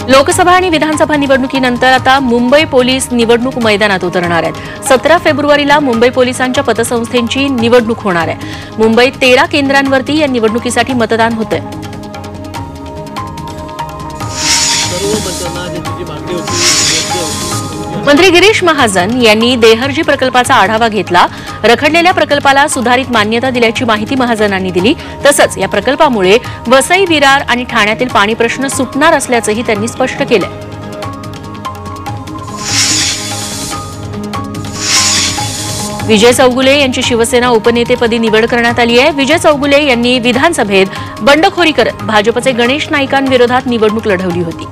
लोकसभा आणि विधानसभा निवडणुकीनंतर आता मुंबई पोलीस निवडणूक मैदानात उतरणार आहेत। 17 फेब्रुवारीला मुंबई पोलिसांच्या पतसंस्थेची निवडणूक होणार आहे। मुंबईत 13 केंद्रांवरती या निवडणुकीसाठी मतदान होतंय। मंत्री गिरीश महाजन यांनी देहर्जी प्रकल्पाचा आढावा घेतला। रखडलेल्या प्रकल्पाला सुधारित मान्यता दिल्याची माहिती महाजनांनी दिली। तसंच या प्रकल्पामुळे वसई, विरार आणि ठाण्यातील पाणी प्रश्न सुटणार असल्याचंही त्यांनी स्पष्ट केलं। विजय चौगुले यांची शिवसेना उपनेतेपदी निवड करण्यात आली आहे। विजय चौगुले यांनी विधानसभेत बंडखोरी करत भाजपचे गणेश नाईकांविरोधात निवडणूक लढवली होती।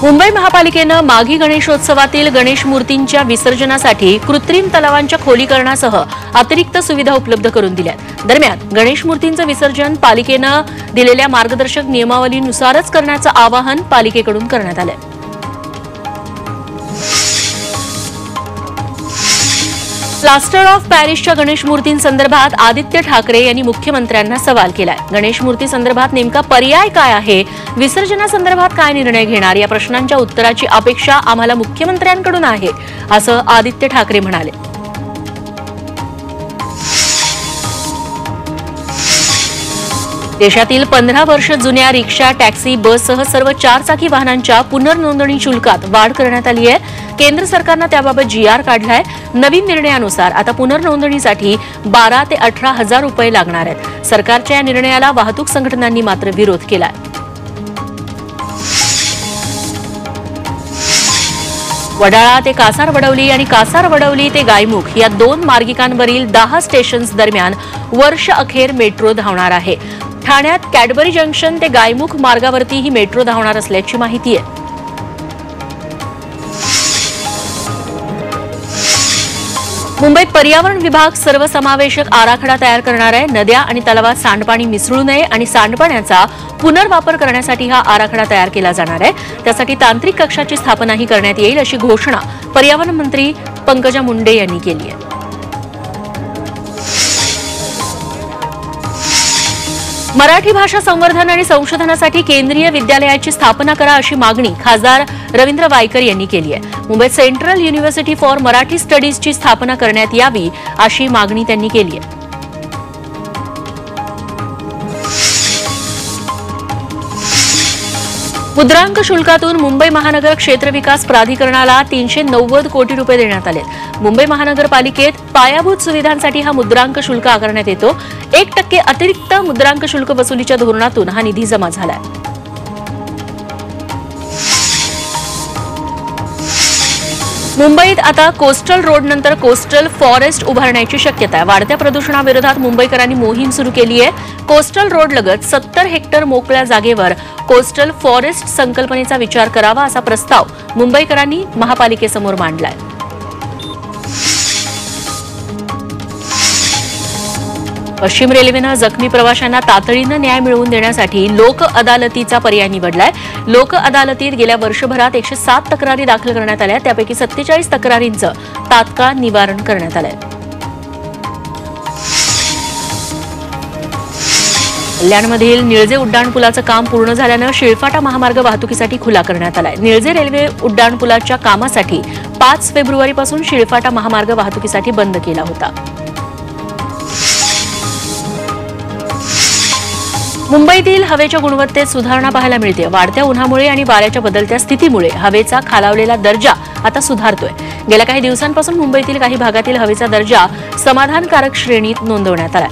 मुंबई महापालिकेनं माघी गणेशोत्सवातील गणेश मूर्तींच्या विसर्जनासाठी कृत्रिम तलावांच्या खोलीकरणासह अतिरिक्त सुविधा उपलब्ध करून दिल्या। दरम्यान गणेश मूर्तींचं विसर्जन पालिकेनं दिलेल्या मार्गदर्शक नियमावलीनुसारच करण्याचं आवाहन पालिकेकडून करण्यात आलंय। प्लास्टर ऑफ पॅरिसच्या गणेश मूर्तींसंदर्भात आदित्य ठाकरे यांनी मुख्यमंत्र्यांना सवाल केलाय। गणेश मूर्ती संदर्भात नेमका पर्याय काय आहे, विसर्जनासंदर्भात काय निर्णय घेणार, या प्रश्नांच्या उत्तराची अपेक्षा आम्हाला मुख्यमंत्र्यांकडून आहे, असं आदित्य ठाकरे म्हणाले। देशातील 15 वर्ष जुन्या रिक्षा, टॅक्सी, बससह सर्व 4 चाकी वाहनांच्या पुनर्नोंदणी शुल्कात वाढ करण्यात आली आहे। केंद्र सरकारनं त्याबाबत GR काढलाय। नवीन निर्णयानुसार आता पुनर्नोंदणीसाठी 12 ते 18 हजार रुपये लागणार आहेत। सरकारच्या या निर्णयाला वाहतूक संघटनांनी मात्र विरोध केलाय। वडाळा ते कासार वडवली आणि कासार वडवली ते गायमुख या 2 मार्गिकांवरील 10 स्टेशन्स दरम्यान वर्ष अखेर मेट्रो धावणार आहे। ठाण्यात कॅडबरी जंक्शन ते गायमुख मार्गावरती ही मेट्रो धावणार असल्याची माहिती आहे। मुंबईत पर्यावरण विभाग सर्वसमावेशक आराखडा तयार करणार आहे। नद्या आणि तलावात सांडपाणी मिसळू नये आणि सांडपाण्याचा पुनर्वापर करण्यासाठी हा आराखडा तयार केला जाणार आहे। त्यासाठी तांत्रिक कक्षाची स्थापनाही करण्यात येईल, अशी घोषणा पर्यावरण मंत्री पंकजा मुंडे यांनी केली आहे। मराठी भाषा संवर्धन आणि संशोधनासाठी केंद्रीय विद्यालयाची स्थापना करा, अशी मागणी खासदार रवींद्र वायकर यांनी केली आहे। मुंबईत सेंट्रल युनिव्हर्सिटी फॉर मराठी स्टडीजची स्थापना करण्यात यावी, अशी मागणी त्यांनी केली आहे। मुद्रांक शुल्कातून मुंबई महानगर क्षेत्र विकास प्राधिकरणाला 390 कोटी रुपये देण्यात आले। मुंबई महानगरपालिकेत पायाभूत सुविधांसाठी हा मुद्रांक शुल्क आकारण्यात येतो। 1% अतिरिक्त मुद्रांक शुल्क वसुलीच्या धोरणातून हा निधी जमा झालाय। मुंबईत आता कोस्टल रोड नंतर कोस्टल फॉरेस्ट उभारण्याची शक्यता आहे। वाढत्या प्रदूषणाविरोधात मुंबईकरांनी मोहीम सुरू केली आहे। कोस्टल रोड लगत 70 हेक्टर मोकळ्या जागेवर कोस्टल फॉरेस्ट संकल्पनेचा विचार करावा, असा प्रस्ताव मुंबईकरांनी महापालिकेसमोर मांडलाय। पश्चिम रेल्वेनं जखमी प्रवाशांना तातडीनं न्याय मिळवून देण्यासाठी लोक अदालतीचा पर्याय निवडलाय। लोक अदालतीत गेल्या वर्षभरात 107 तक्रारी दाखल करण्यात आल्या, त्यापैकी 47 तक्रारींचं तात्काळ निवारण करण्यात आलंय। कल्याणमधील निळजे उड्डाणपुलाचं काम पूर्ण झाल्यानं शिळफाटा महामार्ग वाहतुकीसाठी खुला करण्यात आलाय। निळजे रेल्वे उड्डाणपुलाच्या कामासाठी 5 फेब्रुवारीपासून शिळफाटा महामार्ग वाहतुकीसाठी बंद केला होता। मुंबईतील हवेच्या गुणवत्तेत सुधारणा पाहायला मिळते। वाढत्या उन्हामुळे आणि वाऱ्याच्या बदलत्या स्थितीमुळे हवेचा खालावलेला दर्जा आता सुधारतोय। गेल्या काही दिवसांपासून मुंबईतील काही भागातील हवेचा दर्जा समाधानकारक श्रेणीत नोंदवण्यात आला।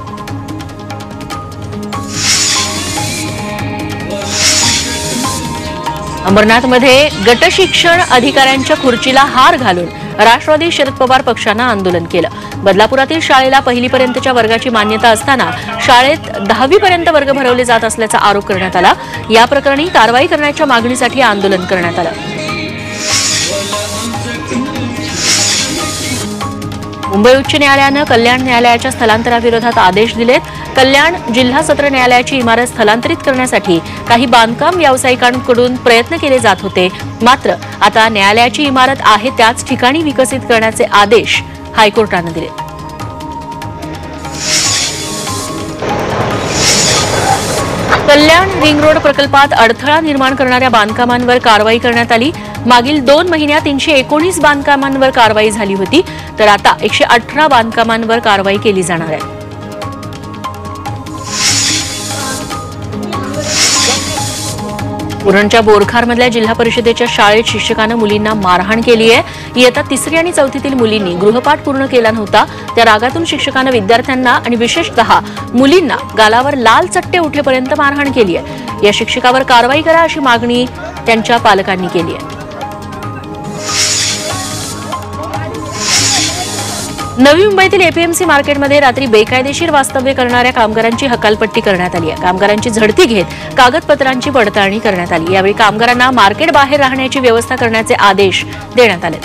अंबरनाथमध्ये गटशिक्षण अधिकाऱ्यांच्या खुर्चीला हार घालून राष्ट्रवादी शरद पवार पक्षानं आंदोलन केलं। बदलापुरातील शाळेला पहिलीपर्यंतच्या वर्गाची मान्यता असताना शाळेत 10वी पर्यंत वर्ग भरवले जात असल्याचा आरोप करण्यात आला। या प्रकरणी कारवाई करण्याच्या मागणीसाठी आंदोलन करण्यात आलं। मुंबई उच्च न्यायालयानं कल्याण न्यायालयाच्या स्थलांतराविरोधात आदेश दिलेत। कल्याण जिल्हा सत्र न्यायालयाची इमारत स्थलांतरित करण्यासाठी काही बांधकाम व्यावसायिकांकडून प्रयत्न केले जात होते, मात्र आता न्यायालयाची इमारत आहे त्याच ठिकाणी विकसित करण्याचे आदेश हायकोर्टानं दिले। कल्याण रिंग रोड प्रकल्पात अडथळा निर्माण करणाऱ्या बांधकामांवर कारवाई करण्यात आली। मागील 2 महिन्यात 319 बांधकामांवर कारवाई झाली होती, तर आता 118 बांधकामांवर कारवाई केली जाणार आहे। उरणच्या बोरखारमधल्या जिल्हा परिषदेच्या शाळेत शिक्षकानं मुलींना मारहाण केली आहे। इयत्ता 3री आणि 4थीतील मुलींनी गृहपाठ पूर्ण केला नव्हता, त्या रागातून शिक्षकानं विद्यार्थ्यांना आणि विशेषतः मुलींना गालावर लाल चट्टे उठेपर्यंत मारहाण केली आहे। या शिक्षकावर कारवाई करा अशी मागणी त्यांच्या पालकांनी केली आहे। नवी मुंबईतील एपीएमसी मार्केटमध्ये रात्री बेकायदेशीर वास्तव्य करणाऱ्या कामगारांची हकालपट्टी करण्यात आली आहे। कामगारांची झडती घेत कागदपत्रांची पडताळणी करण्यात आली। यावेळी कामगारांना मार्केट बाहेर राहण्याची व्यवस्था करण्याचे आदेश देण्यात आले।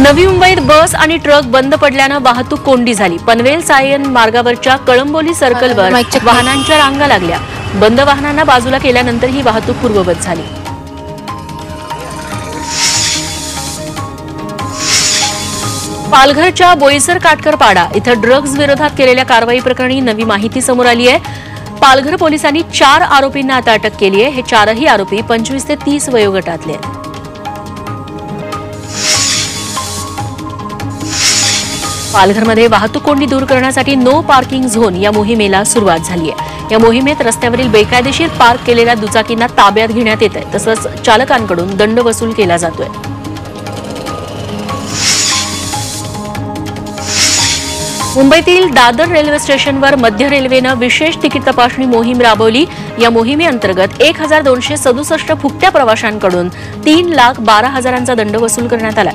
नवी मुंबईत बस आणि ट्रक बंद पडल्यानं वाहतूक कोंडी झाली। पनवेल सायन मार्गावरच्या कळंबोली सर्कलवर वाहनांच्या रांगा लागल्या। बंद वाहनांना बाजूला केल्यानंतर ही वाहतूक पूर्ववत झाली। पालघरच्या बोईसर काटकर पाडा इथं ड्रग्ज विरोधात केलेल्या कारवाई प्रकरणी नवी माहिती समोर आली आहे। पालघर पोलिसांनी 4 आरोपींना आता अटक केली आहे। हे 4ही आरोपी 25 ते 30 वयोगटातले आहेत। पालघरमध्ये वाहतूक कोंडी दूर करण्यासाठी नो पार्किंग झोन या मोहिमेला सुरुवात झाली आहे। या मोहिमेत रस्त्यावरील बेकायदेशीर पार्क केलेल्या दुचाकींना ताब्यात घेण्यात येत आहे, तसंच चालकांकडून दंड वसूल केला जातोय। मुंबईतील दादर रेल्वे स्टेशनवर मध्य रेल्वेनं विशेष तिकीट तपासणी मोहीम राबवली। या मोहिमेअंतर्गत 1267 फुकट्या प्रवाशांकडून 3,12,000चा दंड वसूल करण्यात आला।